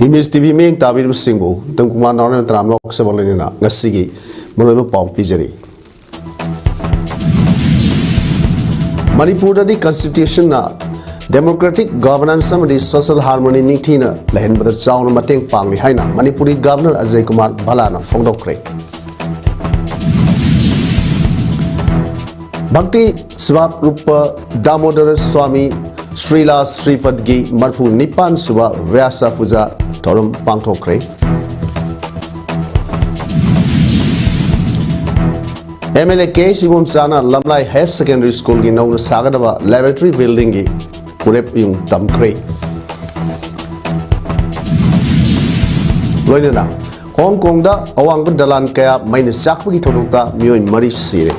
Image TV main tabir singbo tengkuman orang teram lok seboleh na ngasigi menurut pau pijari. Manipur tadi constitution na democratic governance sama di social harmony ni tina lain ber cawn mateng pang ni hai na Manipuri governor Ajay Kumar Bhalana fongdok kre. Bhakti Swap Rupa Damodar Swami Srila Srifadgi Marfu Nipan Suba Vyasa Puja Torum Pangtokre. MLK Sibum Sana Lamlai Higher Secondary School gi Nauna Sagadaba Laboratory Building gi Purep yung Tamkre. Loinana Hong Kong da awang dalan kaya may nasakpagi todokta miyoin mari sire.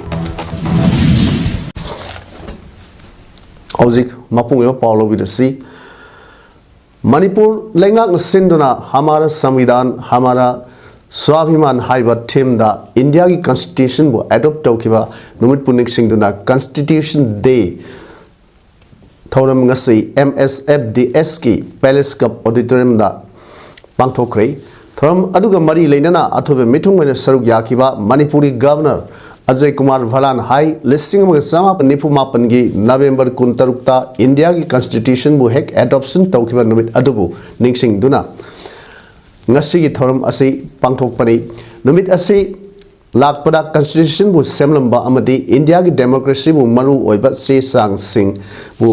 Hauzik mapung yo Paulo Vidasi Manipur lengak sinduna hamara samvidan hamara स्वाभिमान हाइबा theme दा India की constitution वो adopt होकिबा नुमित पुनिक सिंगदुना constitution day थौरम ngasi MSFDS की पैलेस कप ऑडिटोरियम दा पांगथोक्रे थौरम अदुगा मरी लेनना अथोबे मिथुंग में सरुक याकिबा मणिपुरी गवर्नर अजय कुमार भलान हाई लिस्टिंग में समापन निपुमापन की नवंबर 23 इंडिया की कॉन्स्टिट्यूशन वो हेक adoption तौकिबा नुमित अदुबु निंगसिंगदुना ngasi gi thoram asi pangthokpani numit asi lakpada constitution bu semlamba amadi india gi democracy bu maru oiba se sang sing bu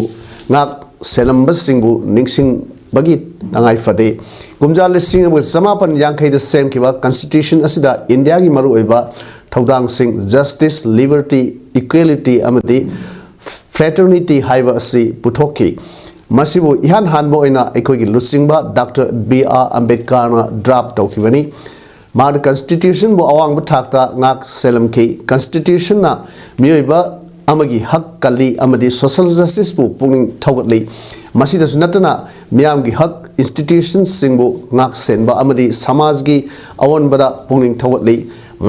ngak selamba sing bu ningsing bagi tangai fade gumjal sing bu samapan yangkhai da sem kiba constitution asida india gi maru oiba thodang sing justice liberty equality amadi fraternity haiba asi puthokki Masibu ihan hanbo ina ekogi lusingba Dr. B.R. Ambedkar na draft tokibani mar constitution bo awang buthakta ngak selam ki constitution na miyoiba amagi hak kali amadi social justice bu pungning thogatli masida sunatana miyam gi hak institutions singbo ngak senba amadi samaj gi awon bada pungning thogatli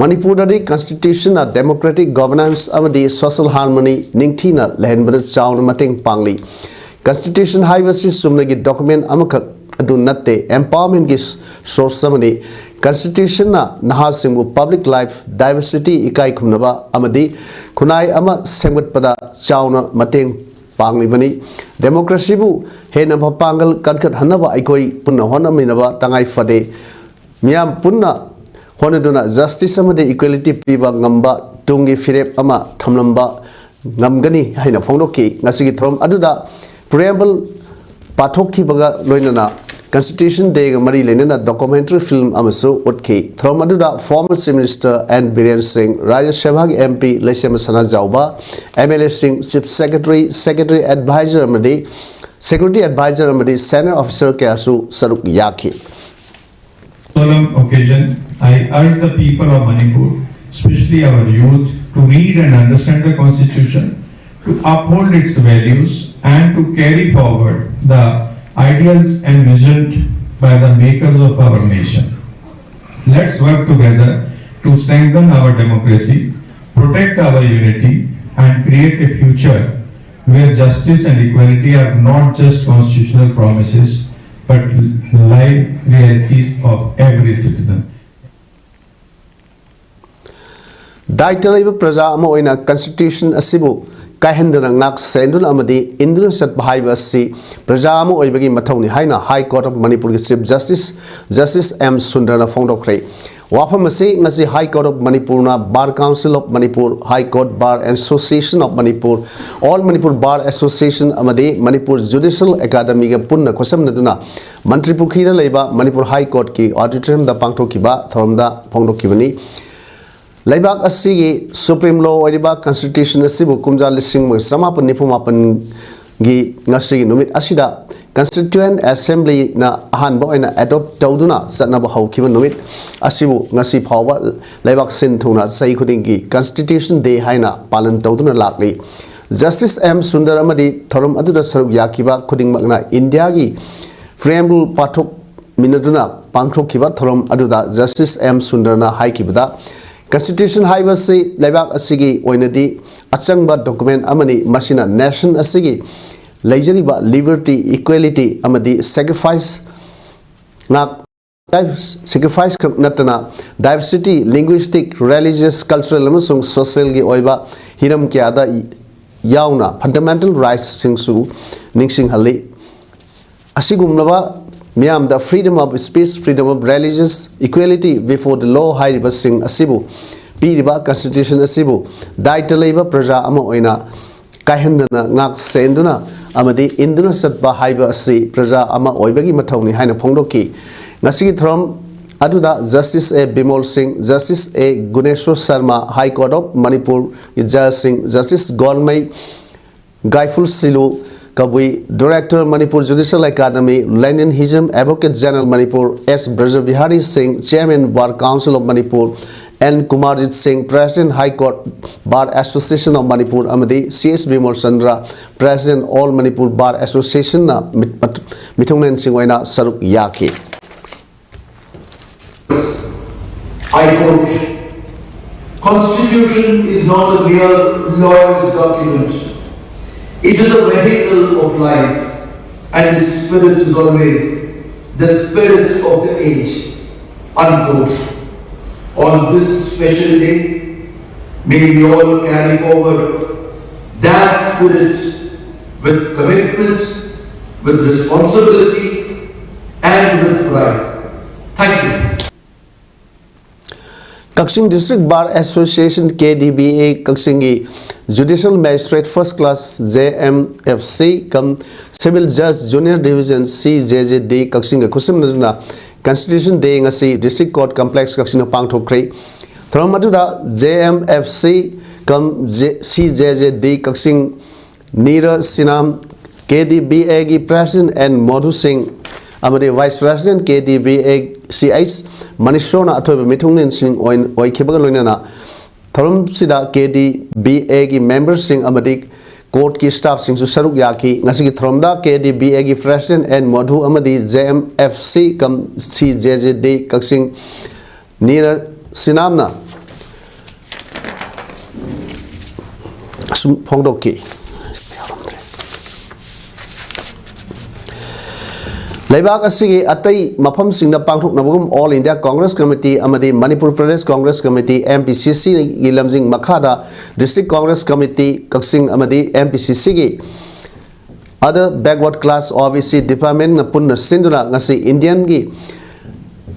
Manipur dadi constitution na democratic governance amadi social harmony ningthina lehen bada chawn mateng pangli Constitution Highway Sumnagi document Amaka do Nate empowerment gis source samani Constitution na Nahasimbu public life diversity ikai kumnaba amadi kunai ama sengbat pada chauna mateng panglibani democracy bu hena papangal kankat hanaba aikoi punna hona minaba tangai fade miam punna honaduna justice amadi equality piba ngamba tungi firep ama thamlamba ngamgani haina phongdoki ngasigi throm aduda preamble pathokki baga loinana constitution day mari lenana documentary film amasu utki thromaduda former chief minister and Biren Singh Rajya Sabha MP Lesem Sana Jauba MLA Singh chief secretary advisor amadi security advisor amadi senior officer kasu saruk yaki solemn occasion I urge the people of Manipur especially our youth to read and understand the constitution to uphold its values and to carry forward the ideals envisioned by the makers of our nation. Let's work together to strengthen our democracy, protect our unity, and create a future where justice and equality are not just constitutional promises but live realities of every citizen. Daitaliba praja ama oina constitution asibu Kahendra ngak sendun amadi Indra Sat Bhaiba si Prajamo oibagi matoni haina High Court of Manipur Chief Justice M Sundarana Fongdokre Wafamasi ngasi High Court of Manipur na Bar Council of Manipur High Court Bar Association of Manipur All Manipur Bar Association amadi Manipur Judicial Academy ga punna khosam naduna Mantri Pukhira leiba Manipur High Court ki auditorium da pangthokiba thomda phongdokibani Laibak asigi Supreme Law oiba Constitution asibu kumja lising mo samapan nipumapan gi ngasigi numit asida Constituent Assembly na ahanbo ina adopt tawduna satnaba hawkiba numit asibu ngasi phawba laibak sin thuna sai khudingi Constitution Day haina palan tawduna lakli Justice M Sundar amadi thorum aduda saruk yakiba khuding magna India gi preamble pathok minaduna pangthokkiba thorum aduda Justice M Sundar na haikibada Constitution Highway se laibak asigi oinadi achangba document amani masina nation asigi leijariba liberty equality amadi sacrifice sacrifice natana diversity linguistic religious cultural amasung social gi oiba hiram kya da yauna fundamental rights singsu ningsing hali asigumnaba miyam da freedom of speech freedom of religious equality before the law haiba sing asibu piriba constitution asibu daita leiba praja ama oina kaihendana ngak senduna amadi induna satba haiba asi praja ama oibagi mathawni haina phongdoki ngasigi throm aduda justice a bimol singh justice a guneshwar sharma high court of manipur judge singh justice golmai gaiful silu kabui director manipur judicial academy leninism advocate general manipur s brajabihari singh chairman bar council of manipur and kumarjit singh president high court bar association of manipur amadi cs bimol chandra president all manipur bar association na mithungnen singh oina saruk yaki. I quote, Constitution is not a mere lawyer's document. It is a vehicle of life, and its spirit is always the spirit of the age. Unquote. On this special day, may we all carry forward that spirit with commitment, with responsibility, and with pride. Thank you. Kaksing District Bar Association KDBA Kaksingi Judicial Magistrate First Class JMFC come Civil Judge Junior Division CJJD Kaksinga Kusim Nazuna Constitution Day ngasi District Court Complex Kaksinga Pangthokre Thromaduda JMFC come CJJD Kaksing Nira Sinam KDBA gi President and Madhu Singh amadi Vice President KDBA CH Manishona Atobe Mitungin Singh Oikibaga Lunana Thorum Sida KDBA gi members Singh amadi court ki staff Singh Saruk Yaki Nasiki Thromda KDBA gi President and Madhu amadi JMFC kam CJJD Kaksing Nira Sinamna Phongdoki Laibak asigi atai mafam singna pangthok nabugum All India Congress Committee amadi Manipur Pradesh Congress Committee MPCC gi lamjing makhada District Congress Committee Kaksing amadi MPCC gi other backward class OBC department na punna sinduna ngasi Indian gi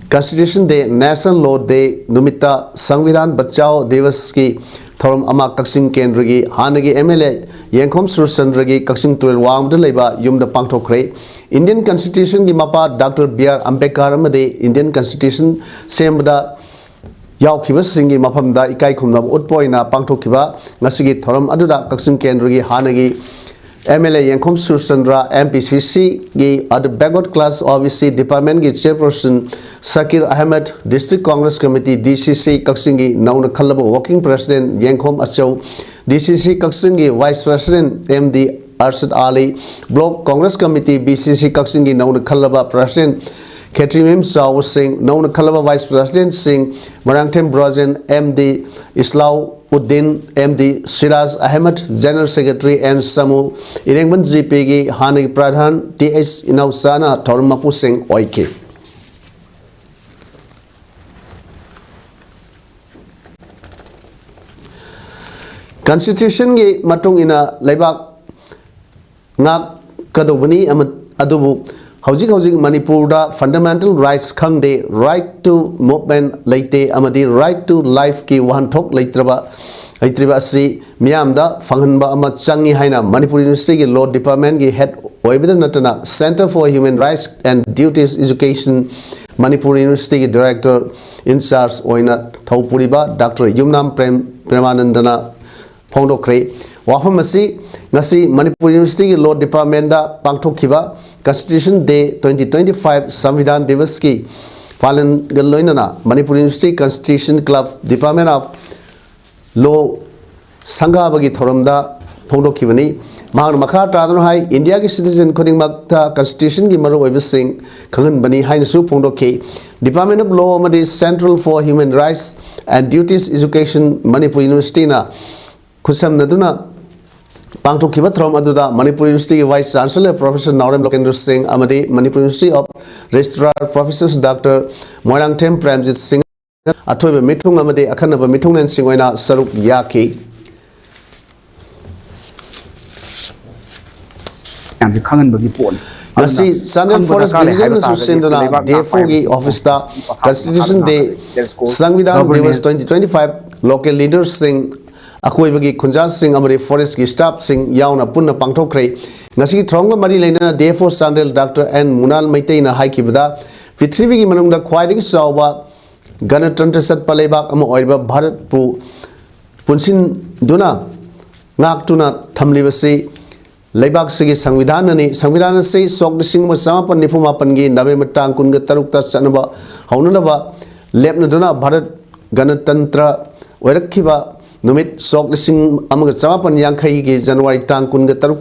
Constitution Day National Law Day numita Sangvidhan Bachao Divas ki thorum ama Kaksing Kendra gi hanagi MLA Yengkhom Surchandra gi Kaksing Turel Wangda leiba yumda pangthokre Indian Constitution ki mapa Dr. B.R. Ambedkar amade Indian Constitution sembada yaukhiba singi mafamda ikai khumnam utpoina pangthokhiba ngasigi thoram aduda Kaksing Kendra gi hanagi MLA Yengkhom Surchandra MPCC gi at backward class OBC department gi chairperson Sakir Ahmed District Congress Committee DCC Kaksing gi nauna khallaba working president Yengkhom Achau DCC Kaksing gi vice president MD Arshad Ali Block Congress Committee BCC Kaksing gi nauna khallaba president Ketrimim Saw Singh nauna khallaba vice president Singh Marangthem Brazen MD Islau Uddin MD Shiraz Ahmed General Secretary and Samu Irengman GP gi Hanagi Pradhan TS Inausana Thormapu Singh Oike Constitution gi matung ina laibak ngak kadobani adubu hojik Manipur da fundamental rights khangde right to movement leite amadi right to life ki wahanthok leitriba si miyam da phanghanba ama changi haina Manipur University ki law department ki head oibida natana Center for Human Rights and Duties Education Manipur University ki director in charge oina thaupuriba Dr. Yumnam Premanandana Phongdokre waham asi ngasi Manipur University ki law department da pangthokhiba Constitution Day 2025 Samvidhan Divas ki palan galloinana Manipur University Constitution Club Department of Law Sangha bagi thoramda phongdokhibani mahang makha tradon hai India ki citizen khuding makta Constitution ki maru oibising khangan bani haina su phongdokhi Department of Law amadi Central for Human Rights and Duties Education Manipur University na khusam naduna Pangthokhiba throm aduda Manipur University Vice Chancellor Professor Naurem Lokendra Singh amadi Manipur University of Registrar Professors Dr. Moirang Tem Premjit Singh athoiba mithung amadi akhanaba mithung nen singoina saruk yaki yang khangan bagi pon ngasi Sandal Forest Division su senduna D4 gi office da Constitution Day Sangvidhan Divas 2025 local leaders sing akoi bagi khunja sing amari forest gi staff sing yauna punna pangthokre ngasi thronga mari leina D4 Sandal Dr. N Munal Maitei na haikibada Prithvi gi manungda khwaidagi chawba Ganatantra Sat Palebak ama oiba Bharat pu punsin duna ngak tuna thamlibasi Leibak segi Sangvidhan se sok dising ma samapan nipumapan gi nabe matang kun ga taruk ta sanaba haunaba lepna duna Bharat Ganatantra oirakhiba numit sok dising amaga samapan yankhai gi January tang kun ga taruk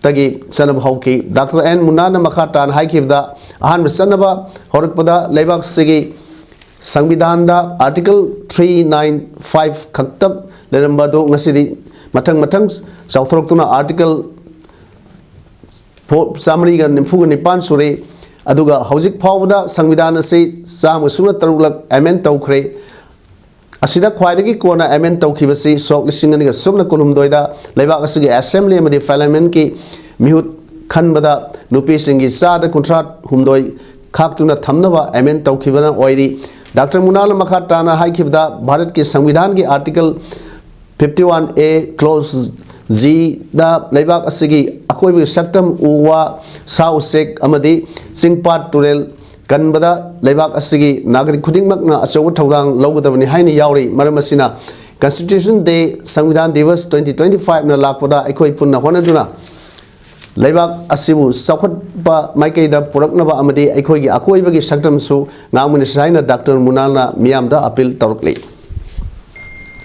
tagi sanaba hauki Dr. N Munana Makhatan haikibda ahan sanaba horakpada Leibak segi Sangvidhan da Article 395 khaktab leramba do ngasidi matang sauthroktuna Article Samari ga nimpu nipan sure aduga hojik phawda Sangvidhan se sam sura tarulak amend tawkhre asida khwaidagi kona amend tawkhibasi sok lisingani ga sumna kunum doida leibak asigi assembly amadi parliament ki mihut khanbada nupi singi sada contract humdoi khaktuna thamnaba amend tawkhibana oiri Dr. Munal Makhatana haikibda Bharat ki Sangvidhan ki Article 51A clause G da leibak asigi akoi bi saktam uwa sausek amadi singpat turel kanbada leibak asigi nagrik khudingmak na asaw thawdang lawgadabani haini yauri maramasina Constitution Day Sangvidhan Divas 2025 na lakpada aikoi punna honaduna Leibak asibu sakhat ba maikai da puraknaba amadi aikoi gi akoi bagi saktam su ngamuni saina Dr. Munalna miyam da appeal tarukli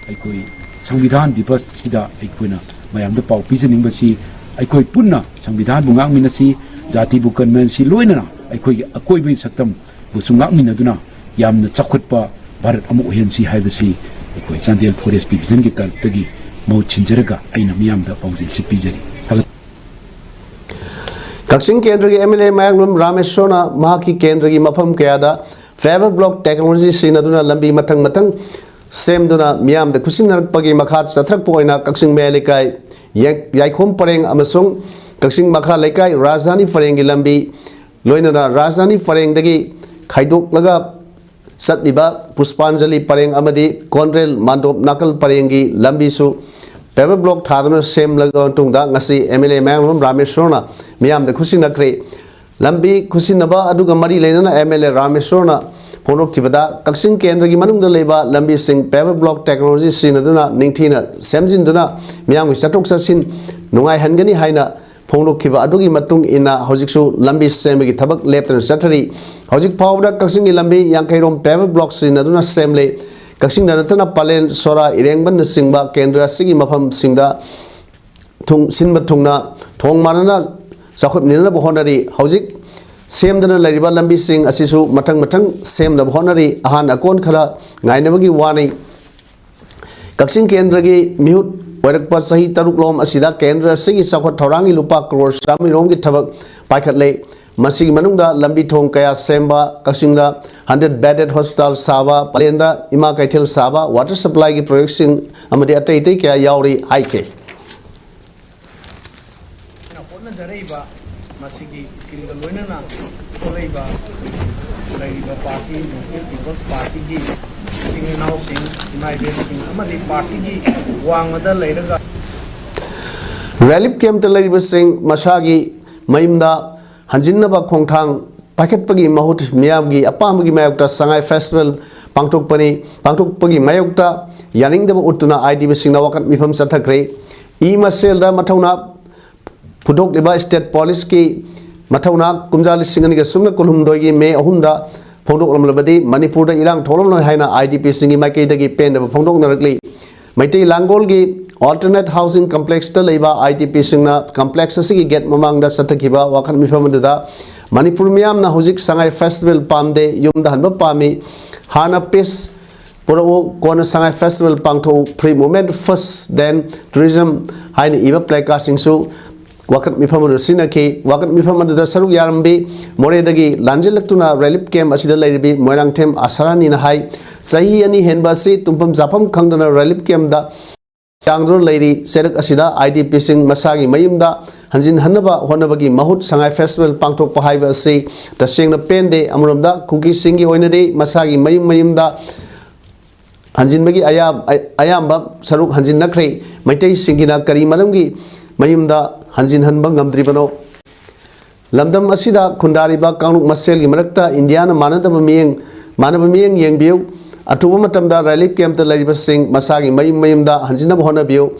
aikoi Sangvidhan Divas sida aikoina mayam da pau pisaning basi aikoi punna Sangvidhan bu ngangmina si jati bu convention si loina aikoi gi akoi bagi saktam bu sungangmina duna yamna chakhat pa Bharat amu hen si haibasi aikoi Chandel Forest Division gi kal tagi mau chinjaraga aina miyam da pau jil chipijari Kaksing Kendra ki MLA Mayanglum Rameshona Mahaki Kendra ki mafam kayada Favor Block Technology sinaduna lambi matang semduna miyam da kusinar pagi makhat satrak poina Kaksing Melikai Yaikhom Pareng amasung Kaksing Makha Lekai Rajdhani Pareng ki lambi loinana Rajdhani Pareng dagi khaidok laga satliba Puspanjali Pareng amadi Konrel Mandop Nakal Pareng ki lambi su Favor Block thaduna sem laga tungda ngasi MLA Mayanglum Rameshona miyam da kusinakre lambi kusinaba aduga mari leinana MLA Rameshona phono kibada Kaksing Kendra gi manung da leba lambi sing Favor Block Technology sinaduna ningthina semjinduna miyam gi chatok sasin nungai hangani haina phono kiba adugi matung ina hojiksu lambi semgi thabak leptan sathari hojik phawda Kaksing gi lambi yankairom Favor Block sinaduna semle Kaksing danatana palen sora irengban singba Kendra sigi mafam singda thung sinba thungna thong manana sakhut nilna bohonari hojik semdana lariba lambi sing asisu matang sem da bohonari ahan akon khala ngainabagi wani Kaksing Kendra gi mihut warakpa sahi taruk lom asida Kendra sigi sakhut thorangi lupa crore sami rom gi thabak paikhatle masigi manungda lambi thong kaya semba Kaksing da 100 bedded hospital saba palenda ima kaithel saba water supply gi project sing amadi atai kaya yauri haike Jaraiba masigi kilga loinana kolaiba laiba party Muslim People's Party gi singinau sing united sing amadi party gi wangada leiraga Relief camp ta lariba sing masagi mayimda hanjinnaba khongthang paikhatpagi mahut miyamgi apamgi mayokta sangai festival pangthokpagi mayokta yaningdaba utuna IDB singna wakat mifam sathakre masel da mathauna Pudok liba state police ki mathauna kumjali singani ga sumna kulhum dogi me ahunda phondok lamlabadi Manipur da irang tholom noi haina IDP singi maikei dagi pen da phondok narakli maitei langol gi alternate housing complex ta leiba IDP singna complex asigi get mamang da sathakiba wakhan mifamadu da Manipur miyam na hojik sangai festival pamde yumda hanba pami hana peace Poro Kona Sangai Festival Pangto Pre Moment First Then Tourism Hain Eva Plaka Singsu Wakat Mifamadu Sinaki Wakat Mifamadu the Saru Yarambi Moredagi Lanjelaktuna Relief Camp Asida Lady Moirang Tem Asarani in High Sahi Ani Henbasi Tumpam Zapam Kangdana Relief Camp da Yangro Lady Sedak Asida IDP Sing Masagi Mayimda Hanjin Hanaba Honabagi Mahut Sangai Festival Pangto Pahaiba say the Sing the Pende Amrumda Kuki Singi Oinade Masagi Mayimda Hanjin Bagi Ayamba Saruk Hanjin Nakre Maitei Singina Kari Malamgi Mayimda Hanjin Hanbangam Tribano Lamdam Asida Kundariba Kanuk Masel Gimarakta Indiana Manabamiang Yang Biu Atubamatamda Relief Camp the Lady Sing Masagi Mayimda Hanjina Honabiu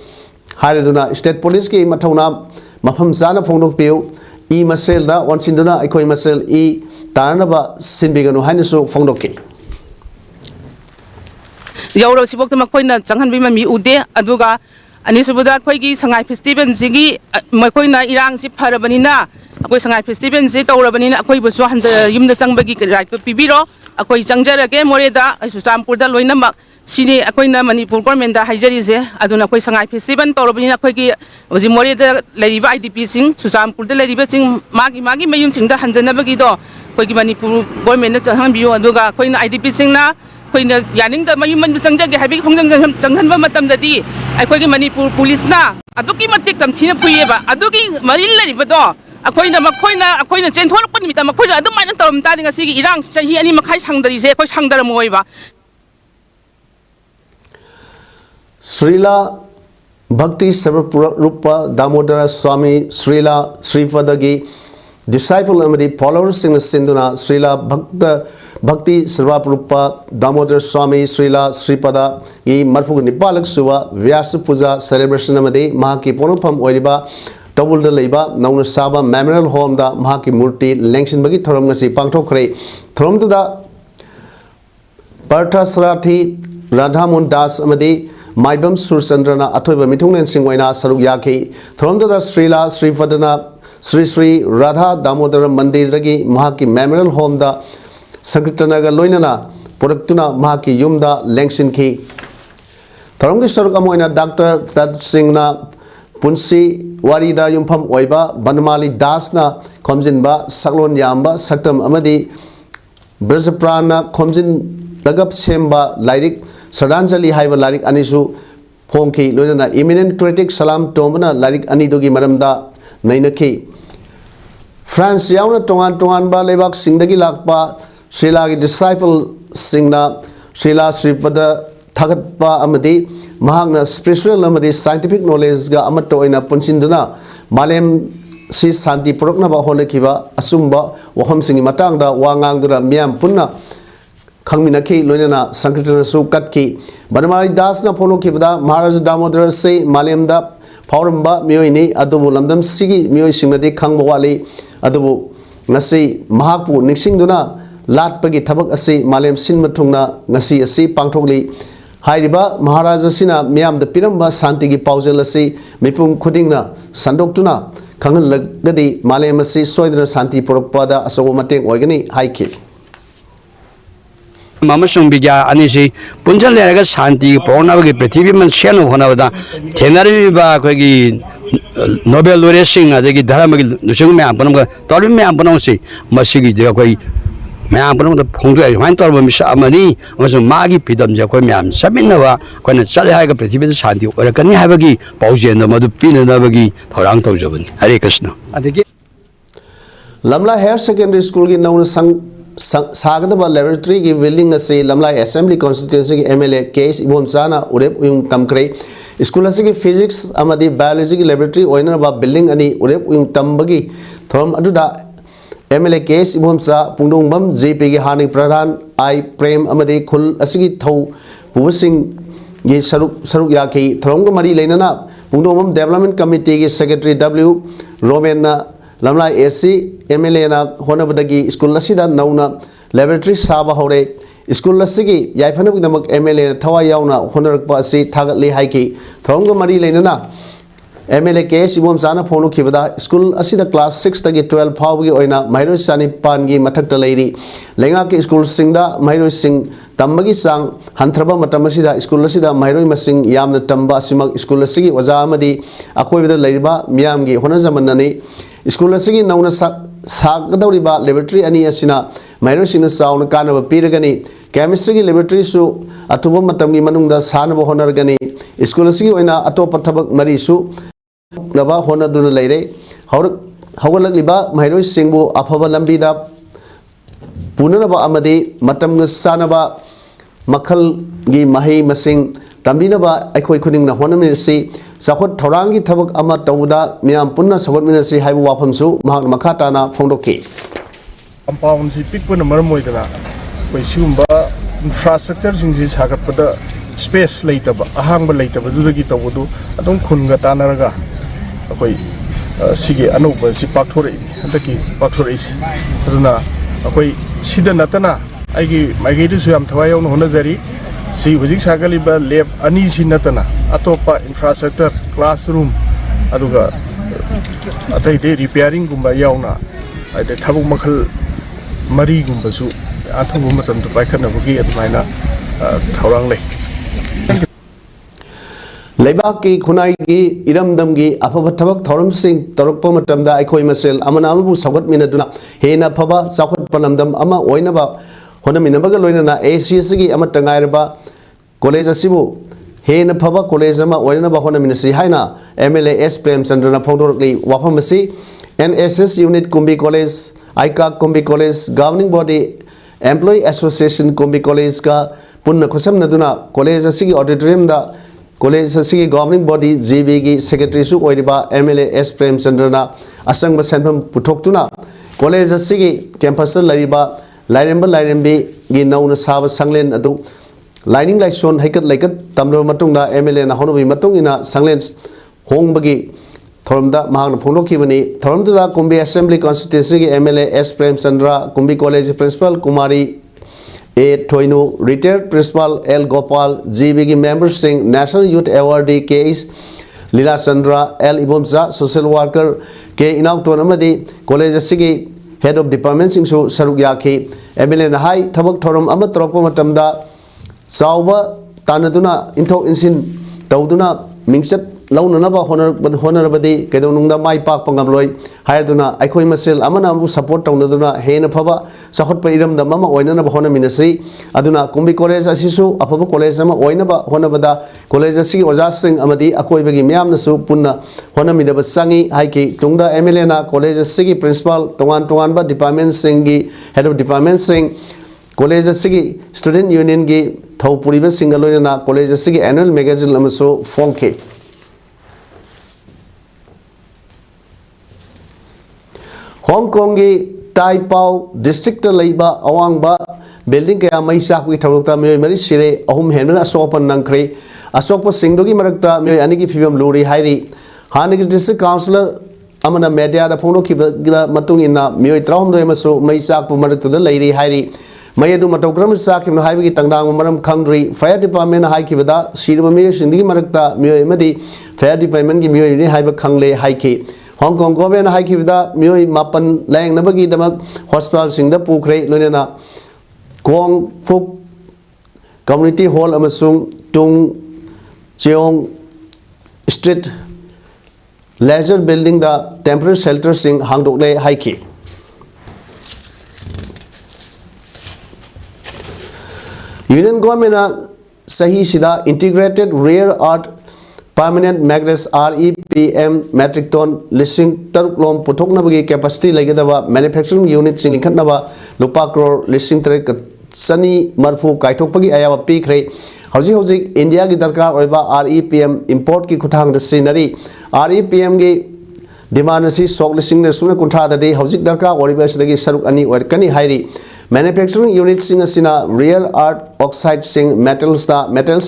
Hariduna State Police Ki Matona Mafam Zana Pondok Biu E Maselda one Sinduna Ikoi Masel E Taranaba Sinbigano Hanisu Fondoki Yauro Sibok Makoina Changan Bimami Ude Aduga Anisubuda Koigi Sangai Festival Zigi Makoina Irang Zip Parabanina Akoi Sangai Festival Zit Orabanina Akoi Busuhan the Yum the Changbagi right to Pibiro Akoi Changjara again Moreda Isusampurda Loinamak Sini Akoina Manipur government Hijarize Aduna Koi Sangai Festival Torabina Koigi was in Moreda Lady IDP Sing Susampur the Lady Sing Magi Mayum Sing the Hanjanabagido Koigi Manipur government Hanbio Aduga Koina IDP Sing na Koina Yaning the Mayuman Changja having Changanba Matam the D. I call Manipur police na. Aduki Matik Tam Tina Puyeva, Aduki Marilla Libado, Akoina Makoina, Akoina Jen Torpamita Makoina, I don't mind them telling a city Iran, Sahi any Makai Hang the Zeko Hang the Moeva. Srila Bhakti Sarvarupa Damodara Swami Srila Srifadagi disciple amadi followers in Sinduna Srila Bhakti Sarvarupa Damodara Swami Srila Sripada gi Marpu Nipalak Suva Vyasa Puja celebration amadi Mahaki Ponupam Oiriba Double the Leba Nauna Saba Memorial Home da Mahaki Murti Lengshin Bagi Thoram Nasi Pangtokre Thoram to the Partha Sarati Radhamun Das Amadi Maibam Sursandrana Atoiba Mitung and Singwaina Saruk Yaki Thoram to the Srila Srifadana Sri Radha Damodara Mandir Ragi Mahaki Memorial Home da Sankritanaga Loinana Produktuna Mahaki Yumda Lengshin Ki Tharamgi Sarkamoina Dr. Tad Singna Punsi Warida Yumpam Oiba Banmali Dasna Komjinba Saklon Yamba Saktam Amadi Brajaprana Komjin Lagap Semba Lyric Sadanjali Haiba Lyric Anisu Ponki Loinana Eminent Critic Salam Tomana Lyric Anidogi Maramda Nainaki France Yauna Tongan Ba Lebak Singdagi Lakpa Srila disciple Singna Srila Sripada Thagatpa Amadi Mahagna spiritual Amadi scientific knowledge ga Amato in a Punsinduna Malem Si Santi Prokna Honakiva Asumba Waham Singi Matanga Wangandura Miam Punna Kangminaki Lunana Sankritana Su Katki Banamari Dasna Ponokibda Maharaj Damodara Se Malemda Pauramba Mioini Adubu Lamdam Sigi Mio Simadi Kangwali Adubu Nasi Mahapu Nixingduna Lat Pagi Tabak Asi Malem Sin Matungna Nasi Asi Pangtokli Hairiba Maharaja Sina Miam the Piramba Santigi Pauselasi Mipum Kudingna Sandoktuna Kangan Lagadi Malem Asi Soidra Santi Porokpada Asawamate Organi Haiki Mamasung Bija Anisi Punjal Lega Santi Pornavagi Pretivi Manchano Honavada Tenariba Kagi Nobel laureate sing adagi Dharamagi Nusung Mampanum Torim Mampanonsi Masigi Jakoi Mampanum the Pundu Wantor Misha Amani was a Magi Pidam Jacomiam Saminava when a Salaga Pretivi Santi or a Kani Havagi Pausi and the Madu Pina Navagi Torang Tojavan Hare Krishna Lamla Higher Secondary School known as Sagadaba Laboratory willing a say Lamla Assembly Constituency MLA case Ibomsana Urep Yung Tamkre School Physics Amadi Biology Laboratory Oiner about building any Urep Yung Tambagi from Aduda MLA case Ibomsa Pundumbam JPG Hani Pradhan I Prem Amadi Kul Asigi Tau Pusing Ye Saruk Yaki Tronga Mari Lenana Pundumam Development Committee Secretary W Romena Lamla AC MLA na Honavadagi School Lasida Nauna Laboratory Saba Hore School Lasigi Yaipanamak MLA Tawa Yauna Honorak Pasi Tagatli Haiki Tronga Mari Lenana MLA KS Ibom Sana Phono Kibada, school Asida class 6 tagi 12 Pawgi Oina, Mairo Sani Pangi Matakta Lady, Lengaki school Singda, Mairo Sing, Tambagi Sang, Hantraba Matamasida, school Asida, Mairo Masing, Yam the Tamba Simak, school Sigi, Wazamadi, Akoi with the Ladiba, Miamgi, Honazamanani, school Sigi, Nauna Sakadoriba, Laboratory Ani Asina, Mairo Sina Sound, Kanava Piragani, Chemistry Laboratory Su, Atuba Matami Manunda, Sanabo Honorgani, school Sigi, Oina, Atopa Tabak Marisu. Laba Hona Duna Lady, Howaliba, Mairo Singbo, Apava Lambida, Punaba Amadi, Matam Sanaba, Makal Gi Mahi Masing, Tambinaba, Equi Kuning the Honaminasi, Sakot Torangi Tabak Ama Tauda, Miam Puna, Sakot Minasi, Habu Wapamsu, Makatana, Fondoki. Compound si pick na marmoidana koi siumba infrastructure singsi sagat pada space leitaba ahangba leitaba dudagi tawudu adong khunga tanaraga koi sige anuba si pakthore handaki pakthore is aduna koi sida natana aigi maigi du suyam thawai yaw hona jari si hujik sagaliba lab ani si natana atopa infrastructure classroom aduga atai de repairing gumba yawna ade thabuk makhal Mari Gumbasu, Atomatan to Baikanabuki at Mina Taurang Lake. Lebaki, Kunaigi, Iramdamgi, Apatabak, Torum Sing, Toropomatamda, Ikoi Masel, Amanamu, Sabat Minaduna, Hena Paba, Sakat Panamdam, Ama, Oinaba, Honaminabagalina, ACSigi, Amatangairaba, Koleza Sibu, Hena Paba, Kolezama, Oinaba Honaminasi, Haina, MLA SPM Sandana Podorli, Wapamasi, NSS Unit Kumbi College. ICA Kumbi College, Governing Body, Employee Association Kumbi College ka Punna Kusam Naduna, College Sigi Auditorium da College Sigi Governing Body, GBG Secretary Su Oidiba, MLA S. Prem Chandrana, Asang Basanpam Putoktuna, College Sigi Campus Lariba, Liremba Lirembi, Ginauna Sava Sanglen Adu, Lining like Son Hikat Lakat, Tamro Matunda, MLA Nahonobi Matungina, Sanglens, Hong Bagi. Thoramda Mahang Punoki Mani, Thoramda Kumbi Assembly Constituency MLA S. Prem Chandra, Kumbi College Principal Kumari A. Toinu, Retired Principal L. Gopal, GBG Member Singh, National Youth Awardee Case, Lila Chandra, L. Ibomza, Social Worker, K. Inau Tonamadi, College Sigi, Head of Department Singh Sarugyaki, MLA Nahai, Tabak Thoram Amatropomatamda, Sauba, Tanaduna, Into Insin, Tauduna, Mingset. Launanaba honorabadi kedonungda mai pak pangamloi hayaduna aikoi masel amana amu support taunaduna hena phaba sakhot pa iram da mama oinana ba hona minasri aduna kumbi college asisu afaba college ama oinaba honabada college asigi oja sing amadi akoi bagi myam nasu punna hona midaba sangi haiki tungda MLA na college asigi principal tongan ba department singi head of department sing college asigi student union gi thopuriba singaloi na college asigi annual magazine amaso fonke Hong Kong ki Tai Pao district Laiba Awangba building kaya may sakwi tawagta may mari sire ahum henman asopan nangkre asopa singdogi marakta may anigi fibam luri hairi hanigi district councillor amana media da phono ki matung ina may traum do emaso may sakpu marakta da lairi hairi may adu matokram sakim no haibi ki tangdang maram khangri fire department haiki bada sirma may sindigi marakta may madi fire department ki may ni haiba khangle haiki Hong Kong government haiki bada may mapan lang nabagi damak hospital singda pukre loina Kuang Fuk Community Hall amasung Tung Cheong Street Leisure Building the temporary shelter sing hangdokle haiki Union government sahi sida integrated rare art permanent magnets REPM metric ton listing taruklom puthoknabagi capacity lagadaba manufacturing unit sing ikhatnaba lupa crore listing trek sani marfu kaithokpagi ayaba pikre hojik India gi darkar oiba REPM import ki khuthang da sinari REPM gi demand si sok listing ne suna kuntha da de hojik darkar oriba sidagi saruk ani werkani hairi manufacturing unit sing asina rare art oxide sing metals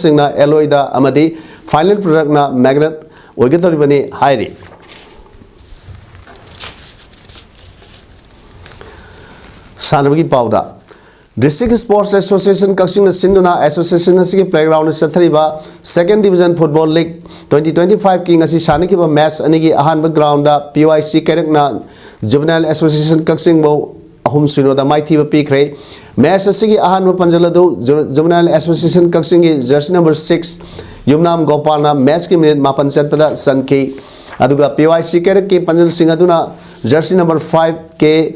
sing na alloy da amadi final product na magnet oigatoribani hairi sanabagi pauda District Sports Association Kaksing na Sinduna Association na sige playground na sathariba Second Division Football League 2025 ki ngasi saniki ba match anigi ahan ba ground da PYC kerek na Juvenile Association Kaksing bo ahum sino da mai thi ba pikre match asigi ahan ba panjaladu Juvenile Association Kaksing gi jersey number 6 Yumnam Gopal na match ki minute mapan chatpada sanki aduga PYC kerek ki panjal sing aduna jersey number 5 ke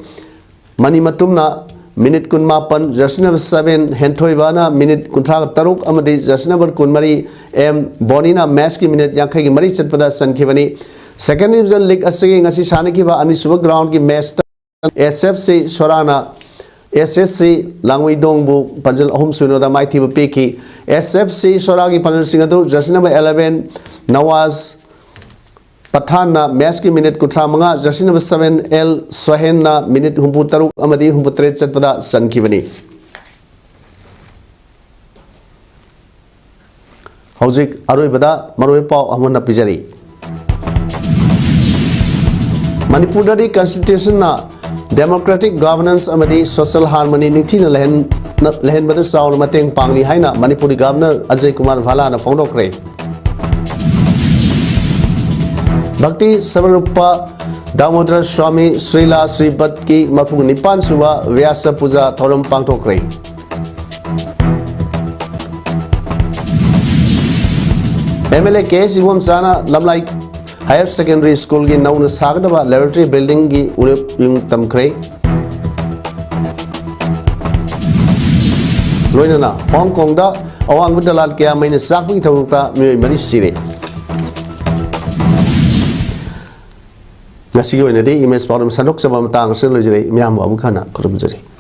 mani matum na minute kun mapan jersey number 7 hentoibana minute kuntra taruk amadi jersey number kun mari m bonina match ki minute yankhai ki mari chatpada sankhibani second division league asigi ngasi sanaki ba ani suba ground ki match SFC Sorana SSC Langwi Dongbu panjal ahum suno da mai thiba peki SFC Soragi panjal singatu jersey number 11 Nawaz Pathan na match ki minute kutra manga jersey number 7 L Sohen na minute humpu taruk amadi humpu tret chatpada sankibani hojik aroi bada maroi pau amuna pijari Manipur dari constitution na democratic governance amadi social harmony ningthi na lehen bada saul mateng pangni haina Manipuri governor Ajay Kumar Bhala na phonokre Bhakti Savarupa Damodar Swami Srila Sripat ki mafug nipan suba Vyasa Puja Thoram Pangtokre MLA KS Iwam Sana Lamlai Higher Secondary School ki nauna sagadaba laboratory building ki urep yung tamkre loinana Hong Kong da awang bidalat kaya may nasakpi thongta myoy mari sire Nasi ko ini di image PAODAM sanok sa pamatang sa lojere miyam wa mukha na kurumjere